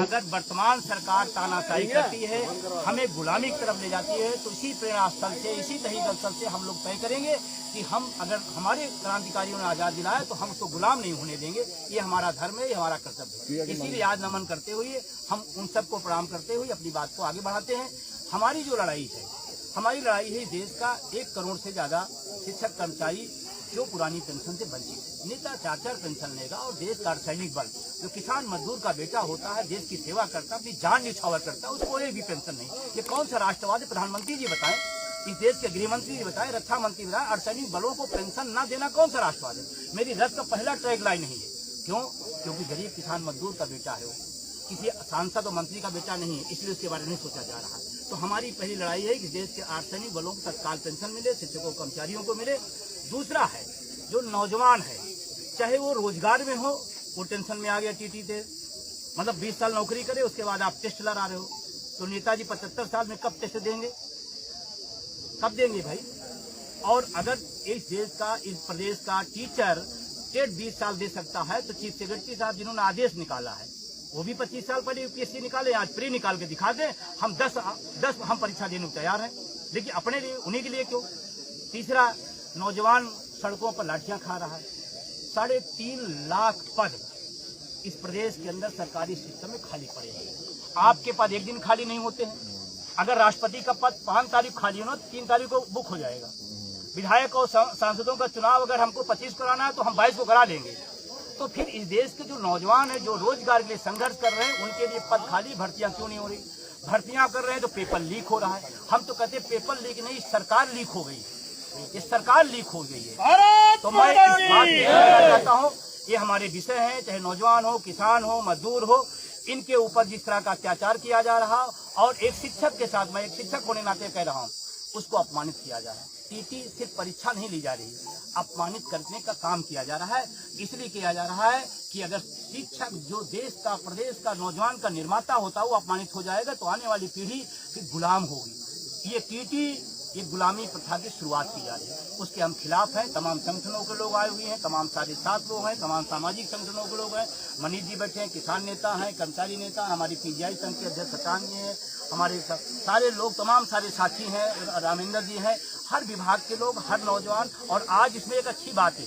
अगर वर्तमान सरकार तानाशाही करती है, हमें गुलामी की तरफ ले जाती है, तो इसी प्रेरणा स्थल से, इसी तहीद स्थल से हम लोग तय करेंगे कि हम अगर हमारे क्रांतिकारियों ने आजाद दिलाया तो हम उसको गुलाम नहीं होने देंगे। ये हमारा धर्म है, ये हमारा कर्तव्य है। इसीलिए आज नमन करते हुए हम उन सबको प्रणाम करते हुए अपनी बात को आगे बढ़ाते हैं। हमारी जो लड़ाई है, हमारी लड़ाई है देश का 1 करोड़ से ज्यादा शिक्षक कर्मचारी जो पुरानी पेंशन से वंचित है। नेता 4-4 पेंशन लेगा और देश का अर्धसैनिक बल जो किसान मजदूर का बेटा होता है, देश की सेवा करता है, अपनी जान न्यौछावर करता है, उसको एक भी पेंशन नहीं। ये कौन सा राष्ट्रवादी? प्रधानमंत्री जी बताएं, इस देश के गृह मंत्री जी बताएं, रक्षा मंत्री बताएं, अर्धसैनिक बलों को पेंशन न देना कौन सा राष्ट्रवाद है? मेरी रथ का पहला ट्रैग लाइन नहीं है। क्यों? क्योंकि गरीब किसान मजदूर का बेटा है, वो किसी सांसद और मंत्री का बेटा नहीं है, इसलिए उसके बारे में नहीं सोचा जा रहा है। तो हमारी पहली लड़ाई है कि देश के अर्धसैनिक बलों को तत्काल पेंशन मिले, शिक्षकों कर्मचारियों को मिले। दूसरा है जो नौजवान है, चाहे वो रोजगार में हो, वो टेंशन में आ गया टीटी थे, मतलब 20 साल नौकरी करे, उसके बाद आप टेस्ट लगा रहे हो, तो नेताजी 75 साल में कब टेस्ट देंगे? कब देंगे भाई? और अगर इस देश का, इस प्रदेश का टीचर टेट 20 साल दे सकता है, तो चीफ सेक्रेटरी साहब जिन्होंने आदेश निकाला है वो भी 25 साल पहले यूपीएससी निकाले, आज प्री निकाल के दिखा दें। हम 10 हम परीक्षा देने को तैयार हैं, लेकिन अपने लिए, उन्हीं के लिए क्यों? तीसरा, नौजवान सड़कों पर लाठियां खा रहा है। 3.5 लाख पद इस प्रदेश के अंदर सरकारी सिस्टम में खाली पड़े हैं। आपके पद एक दिन खाली नहीं होते हैं। अगर राष्ट्रपति का पद 5 तारीख खाली हो, 3 तारीख को बुक हो जाएगा। विधायक और सांसदों का चुनाव अगर हमको 25 कराना है तो हम 22 को करा लेंगे। तो फिर इस देश के जो नौजवान है, जो रोजगार के लिए संघर्ष कर रहे हैं, उनके लिए पद खाली, भर्तियां क्यों नहीं हो रही? भर्तियां कर रहे हैं तो पेपर लीक हो रहा है। हम तो कहते पेपर लीक नहीं, सरकार लीक हो गई, ये सरकार लीक हो गई है। तो मैं इस बात कहना चाहता हूँ, ये हमारे विषय हैं, चाहे नौजवान हो, किसान हो, मजदूर हो, इनके ऊपर जिस तरह का अत्याचार किया जा रहा, और एक शिक्षक के साथ, मैं एक शिक्षक होने नाते कह रहा हूँ, उसको अपमानित किया जा रहा है। टीटी सिर्फ परीक्षा नहीं ली जा रही, अपमानित करने का काम किया जा रहा है। इसलिए किया जा रहा है कि अगर शिक्षक जो देश का, प्रदेश का, नौजवान का निर्माता होता है, वो अपमानित हो जाएगा तो आने वाली पीढ़ी फिर गुलाम होगी। ये टीटी, ये गुलामी प्रथा की शुरुआत की जा रही है, उसके हम खिलाफ हैं। तमाम संगठनों के लोग आए हुए हैं, तमाम सारे साथ लोग हैं, तमाम सामाजिक संगठनों के लोग हैं। मनीष जी बैठे हैं, किसान नेता हैं, कर्मचारी नेता, हमारी पीजीआई संघ के अध्यक्ष सतान जी हैं, हमारे सारे लोग, तमाम सारे साथी हैं, रामेंद्र जी हैं, हर विभाग के लोग, हर नौजवान। और आज इसमें एक अच्छी बात है,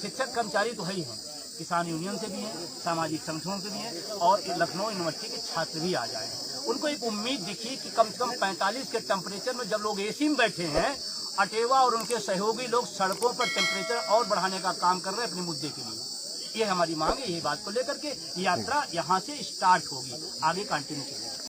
शिक्षक कर्मचारी तो है ही हैं, किसान यूनियन से भी हैं, सामाजिक संगठनों से भी हैं, और लखनऊ यूनिवर्सिटी के छात्र भी आ जाए हैं। उनको एक उम्मीद दिखी कि कम से कम 45 के टेम्परेचर में जब लोग एसी में बैठे हैं, अटेवा और उनके सहयोगी लोग सड़कों पर टेम्परेचर और बढ़ाने का काम कर रहे हैं अपने मुद्दे के लिए। ये हमारी मांग है, यही बात को लेकर के यात्रा यहाँ से स्टार्ट होगी, आगे कंटिन्यू।